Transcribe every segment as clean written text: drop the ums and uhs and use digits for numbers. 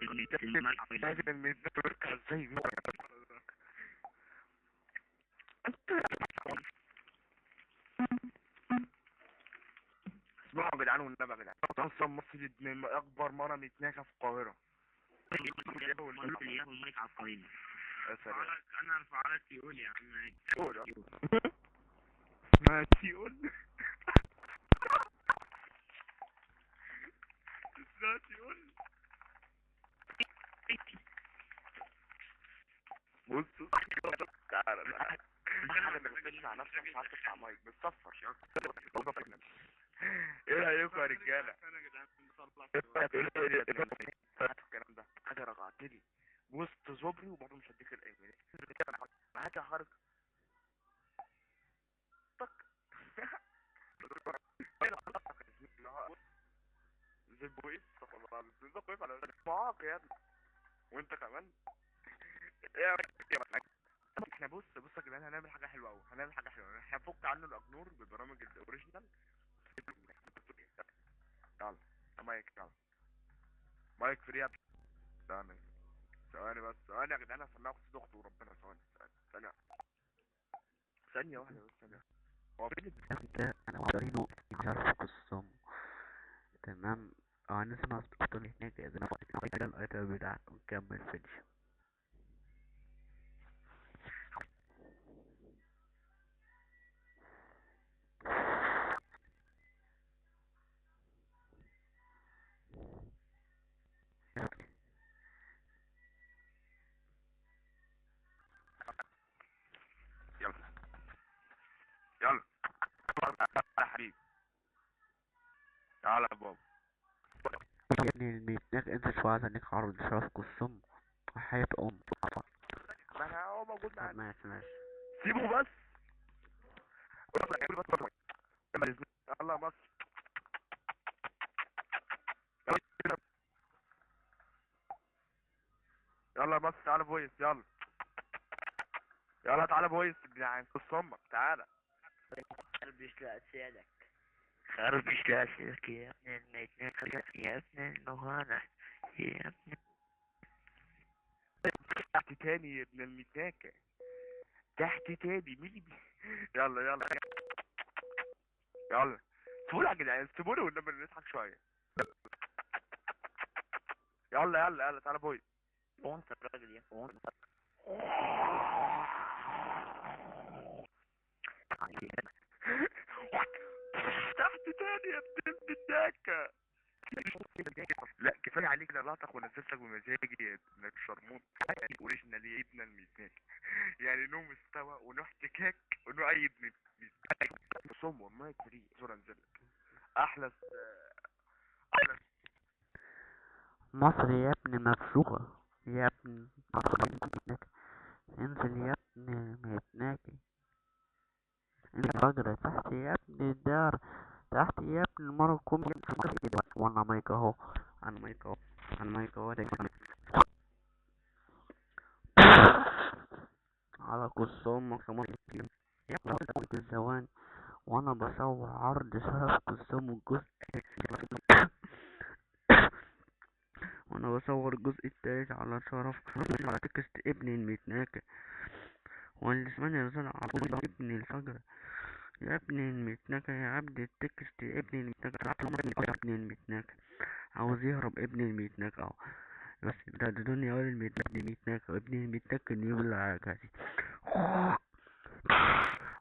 لكن الميزان بيركع ازاي؟ اسمعوا يا جدعان والنبي يا جدعان، اصلا مصر ابن اكبر مرة متناكة في القاهرة. الملك عبقريين. يا سلام. انا ارفع لك تقول يا عم. قول ما تقول ما تقول. بص تعالى حاجة انك بتسمع نفسك مش عارف تفتح مايك بتصفر. ايه رايكم يا رجالة؟ الكلام ده حاجة رجعتلي وسط صبري وبرضه مش هديك الايميل. هات يا حركة زي بويس كويس على معاق يا ابني وانت كمان. ايه احنا بص يا جدعان، هنعمل حاجة حلوة اوي، احنا هنفك عنه الاجنور ببرامج الاوريجينال. يلا مايك، يلا مايك فري. ثواني بس، ثواني يا جدعان، هسمعكم صوت اختي وربنا. ثانية ثانية واحدة بس، ثانية. هو فين ده انا وعارفينه مش عارف قصة. تمام. اه نسمع اصلا هناك اذا انا فاكر الايتم بتاعته ونكمل فينش. يلا يلا يا حبيبي، تعالى يا بابا. يا ابني الميتناك انت شوية انك عرض شرف قصة وحياة ما انا هو موجود طب معانا. ماشي سيبه بس. يلا بس. يلا بس تعالى فويس، يلا تعالى فويس يعني قص امك تعالى. خربش لأسئلك، خربش لأسئلك يا ابن الميتناك، يا ابن النهانة، يا ابن. تحت تاني يا ابن المتاكة، تحت تاني مين يلا يلا سيبونا يا جدعان، سيبونا والنبي نضحك شوية. يلا تعالى فويس. هو انت الراجل يا هو انت. تحت تاني يا ابن المتاكة. لا كفايه عليك، انا لقطك ونزلتك بمزاجي يا ابن الشرموط. اوريجينال يا ابن الميتناك، يعني نوم مستوى ونوع احتكاك ونوع اي ابن صم والله فري صورة انزلك احلى مصر يا ابني مفشوخة يا ابني. مصر ميتناك انزل يا ابني ميتناكي. انت راجل تحت يا ابني الدار، تحت يا ابني المرة كوم. وانا مايك اهو، انا مايك اهو ده على قص امك يا مصر يا ابني الزوان. وانا بصور عرض شرف قسم الجزء وانا بصور الجزء التالت على شرف قسم على تكست ابن المتناكة. واللي اسمعني رسالة عبود ابن الفجر يا ابن المتناكة يا عبد التكست ابن المتناكة. ابن المتناكة عاوز يهرب ابن المتناكة اهو. بس ده دنيا ولا المتناكة ابن المتناكة وابن المتناكة اللي يبلع كاسي.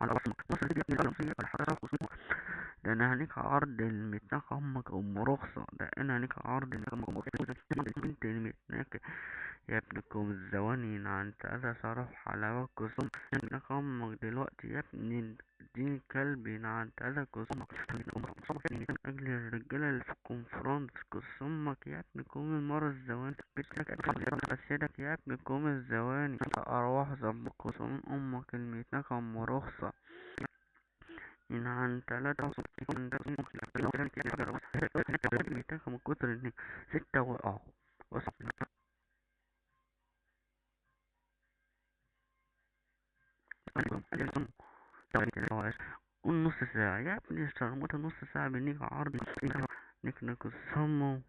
على مصر دي ابن الأمسية الحرارة قسمه. ده انا هنيك عرض المتناكة امك ام رخصة. ده انا هنيك عرض امك ام رخصة. بنت المتناكة يا ابنكم الزواني انت اذى صرف على وقسم انك امك دلوقتي يا ابن دين كلبي انت اذى قسمك من اجل الرجالة اللي في الكونفرنس قسمك يا ابنكم المرة الزواني اسيدك يا ابنكم الزواني ارواح ذنبك قسم امك المتناكة ام رخصة من عن تلاتة من كتر انك ستة وقعوا ونص ساعة يا ابني الشرموطة نص ساعة بنيجي عرض نيك نقسمه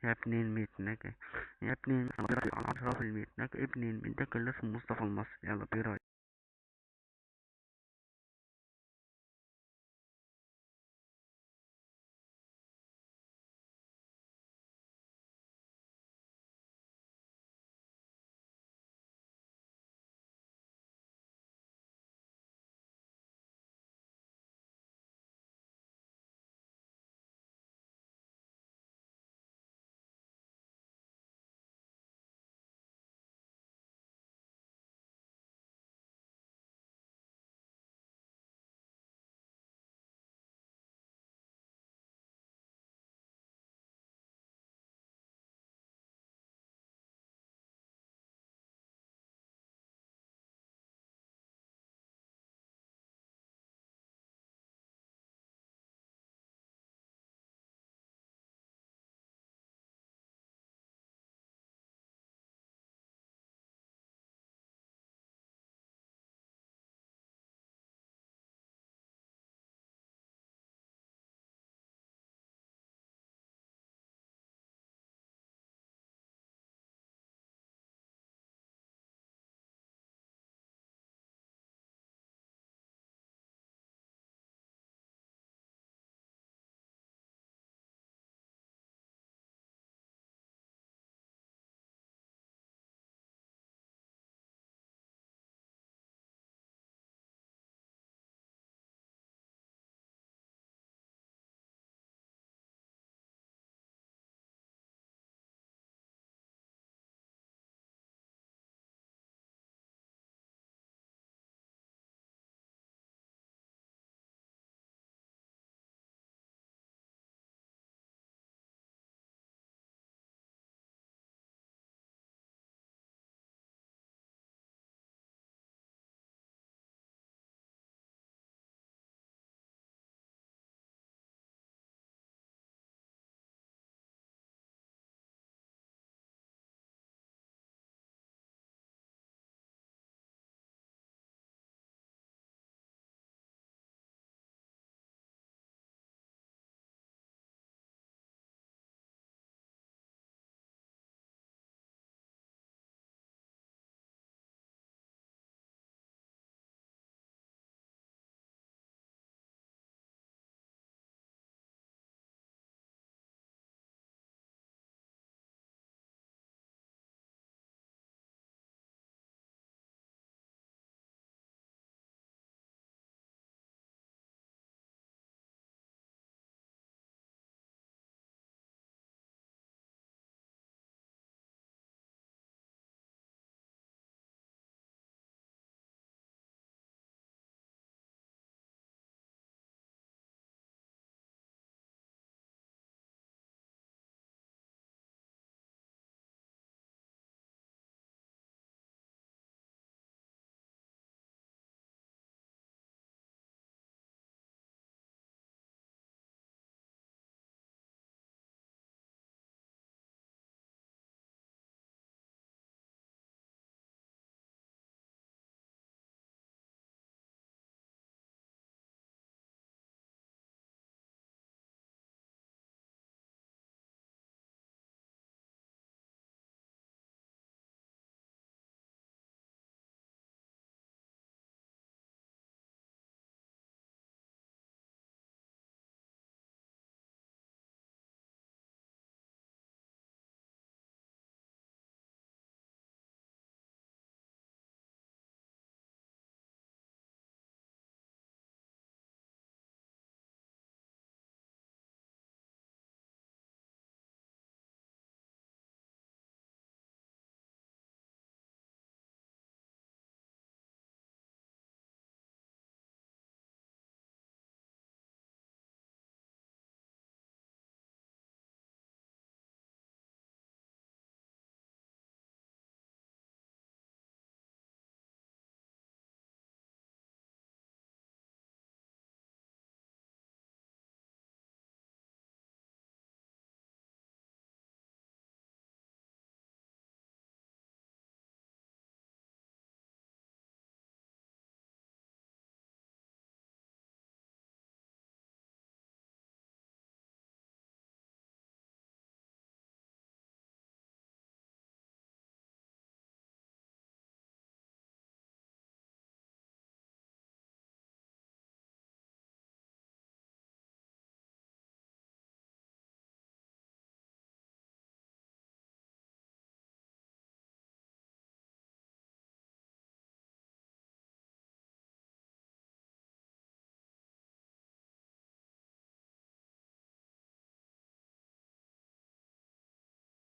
يا ابن المتنكة، يا ابن على 10 في المتنكة، ابن المتنكة اللي اسمه مصطفى المصري. يلا بيراي.